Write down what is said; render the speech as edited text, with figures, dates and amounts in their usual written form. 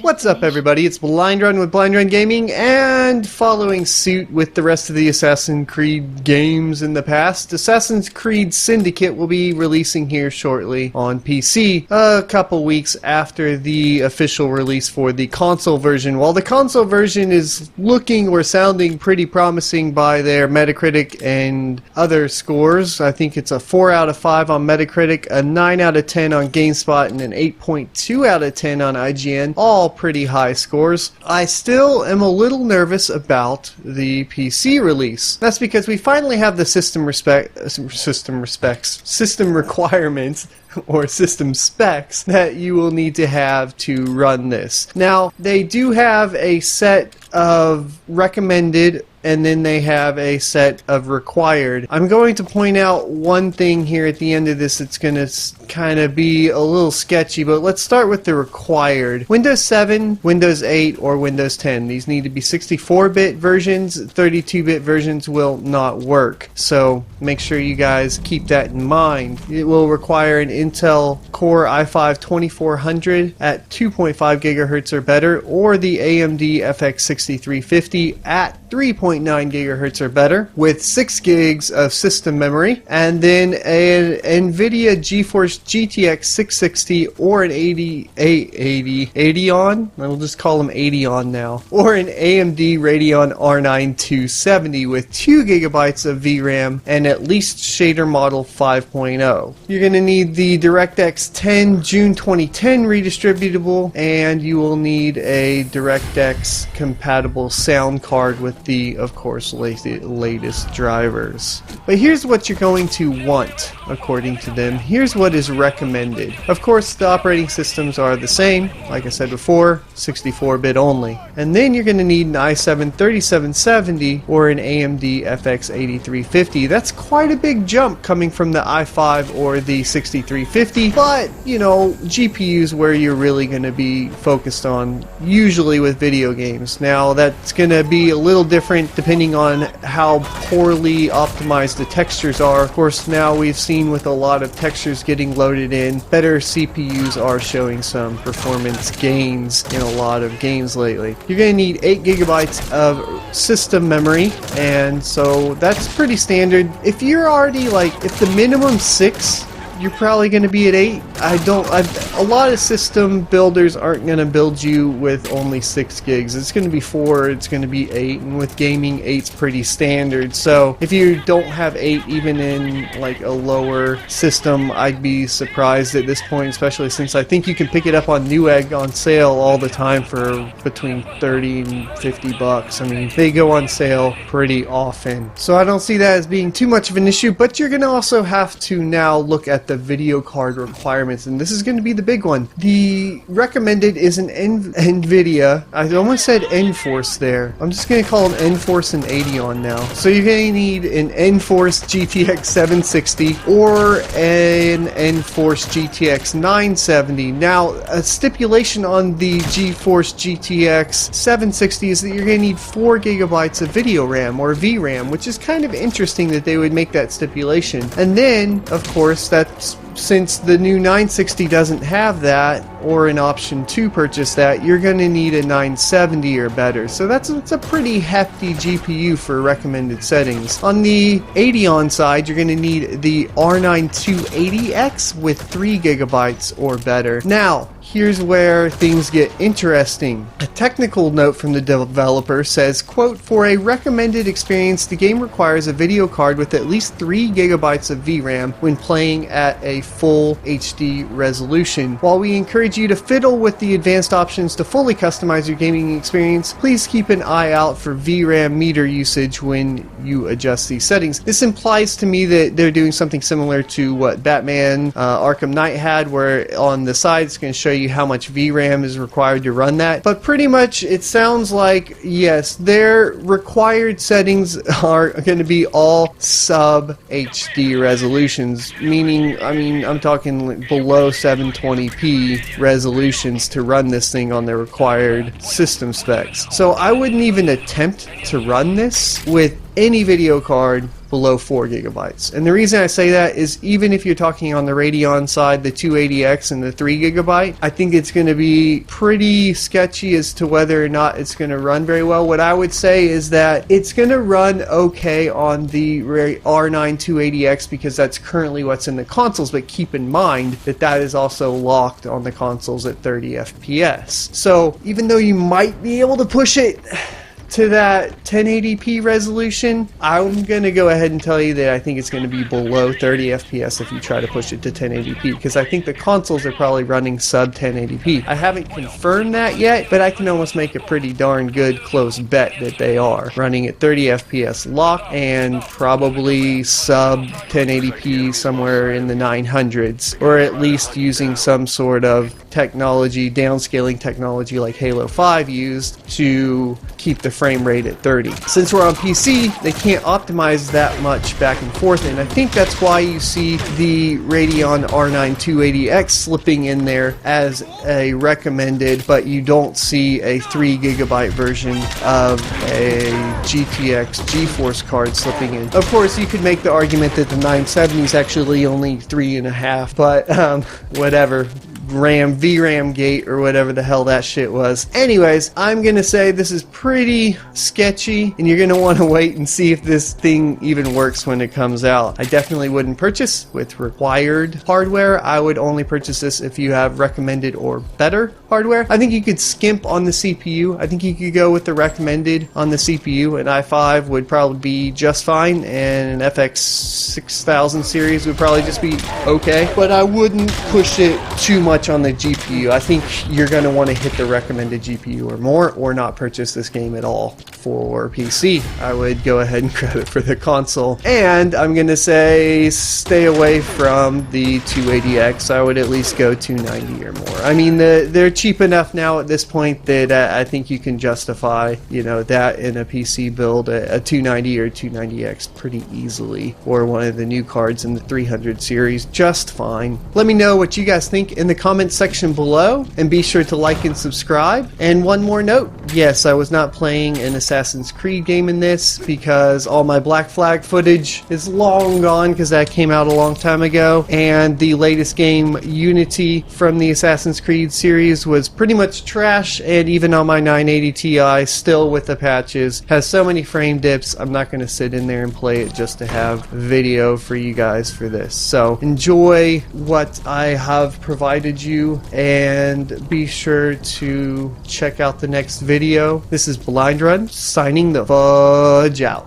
What's up, everybody? It's Blind Run with Blind Run Gaming, and following suit with the rest of the Assassin's Creed games in the past, Assassin's Creed Syndicate will be releasing here shortly on PC, a couple weeks after the official release for the console version. While the console version is looking or sounding pretty promising by their Metacritic and other scores, I think it's a 4 out of 5 on Metacritic, a 9 out of 10 on GameSpot, and an 8.2 out of 10 on IGN, all pretty high scores. I still am a little nervous about the PC release. That's because we finally have the system requirements or system specs that you will need to have to run this. Now, they do have a set of recommended and then they have a set of required. I'm going to point out one thing here at the end of this that's going to kind of be a little sketchy, but let's start with the required. Windows 7, Windows 8, or Windows 10. These need to be 64-bit versions. 32-bit versions will not work. So make sure you guys keep that in mind. It will require an Intel Core i5-2400 at 2.5 gigahertz or better, or the AMD FX 6350 at 3.9 gigahertz or better with 6 gigs of system memory, and then an NVIDIA GeForce GTX 660 or an 80 on, I'll just call them 80 on now, or an AMD Radeon R9 270 with 2 gigabytes of VRAM and at least shader model 5.0. You're going to need the DirectX 10 June 2010 redistributable, and you will need a DirectX compatible sound card with the, of course, latest drivers. But here's what you're going to want, according to them. Here's what is recommended. Of course, the operating systems are the same, like I said before, 64-bit only. And then you're going to need an i7-3770 or an AMD FX 8350. That's quite a big jump coming from the i5 or the 6350, but, you know, GPUs where you're really going to be focused on, usually with video games. Now, that's going to be a little different depending on how poorly optimized the textures are. Of course, now we've seen with a lot of textures getting loaded in, better CPUs are showing some performance gains in a lot of games lately. You're going to need 8 gigabytes of system memory, and so that's pretty standard. If you're already if the minimum 6, you're probably going to be at 8. A lot of system builders aren't going to build you with only 6 gigs. It's going to be 4, it's going to be 8, and with gaming, 8's pretty standard. So if you don't have 8 even in a lower system, I'd be surprised at this point, especially since I think you can pick it up on Newegg on sale all the time for between 30 and 50 bucks. I mean, they go on sale pretty often. So I don't see that as being too much of an issue, but you're going to also have to now look at the video card requirements, and this is going to be the big one. The recommended is an NVIDIA, I almost said Enforce there, I'm just going to call them Enforce and 80 on now. So you're going to need an Enforce GTX 760 or an Enforce GTX 970. Now, a stipulation on the GeForce GTX 760 is that you're going to need 4 gigabytes of video RAM or VRAM, which is kind of interesting that they would make that stipulation. And then, of course, since the new 960 doesn't have that, or an option to purchase that, you're going to need a 970 or better. So that's a pretty hefty GPU for recommended settings. On the 80 on side, you're going to need the R9 280X with 3 gigabytes or better. Now, here's where things get interesting. A technical note from the developer says, quote, "For a recommended experience, the game requires a video card with at least 3 gigabytes of VRAM when playing at a full HD resolution. While we encourage you to fiddle with the advanced options to fully customize your gaming experience, please keep an eye out for VRAM meter usage when you adjust these settings." This implies to me that they're doing something similar to what Batman Arkham Knight had, where on the side it's going to show you how much VRAM is required to run that. But pretty much it sounds like, yes, their required settings are going to be all sub HD resolutions, meaning, I mean, I'm talking below 720p resolutions to run this thing on the required system specs. So I wouldn't even attempt to run this with any video card below 4 gigabytes. And the reason I say that is even if you're talking on the Radeon side, the 280X and the 3 gigabyte, I think it's going to be pretty sketchy as to whether or not it's going to run very well. What I would say is that it's going to run okay on the R9 280X because that's currently what's in the consoles, but keep in mind that that is also locked on the consoles at 30 FPS. So even though you might be able to push it to that 1080p resolution, I'm going to go ahead and tell you that I think it's going to be below 30 FPS if you try to push it to 1080p, because I think the consoles are probably running sub 1080p. I haven't confirmed that yet, but I can almost make a pretty darn good close bet that they are running at 30 FPS lock and probably sub 1080p somewhere in the 900s, or at least using some sort of technology, downscaling technology like Halo 5 used to keep the frame rate at 30. Since we're on PC, they can't optimize that much back and forth, and I think that's why you see the Radeon R9 280X slipping in there as a recommended, but you don't see a 3 gigabyte version of a GTX GeForce card slipping in. Of course, you could make the argument that the 970 is actually only 3.5, but whatever. VRAM gate or whatever the hell that shit was. Anyways, I'm gonna say this is pretty sketchy, and you're gonna want to wait and see if this thing even works when it comes out. I definitely wouldn't purchase with required hardware. I would only purchase this if you have recommended or better hardware. I think you could skimp on the CPU. I think you could go with the recommended on the CPU. An i5 would probably be just fine, and an FX 6000 series would probably just be okay, but I wouldn't push it too much on the GPU. I think you're going to want to hit the recommended GPU or more, or not purchase this game at all for PC. I would go ahead and grab it for the console, and I'm going to say stay away from the 280X. I would at least go 290 or more. I mean, they're cheap enough now at this point that I think you can justify, you know, that in a PC build, a 290 or 290X pretty easily, or one of the new cards in the 300 series just fine. Let me know what you guys think in the comments section below, and be sure to like and subscribe. And one more note, yes, I was not playing an Assassin's Creed game in this because all my Black Flag footage is long gone because that came out a long time ago, and the latest game, Unity, from the Assassin's Creed series was pretty much trash, and even on my 980 Ti, still with the patches, has so many frame dips. I'm not going to sit in there and play it just to have video for you guys for this. So enjoy what I have provided you, and be sure to check out the next video. This is Blind Run, signing the fudge out.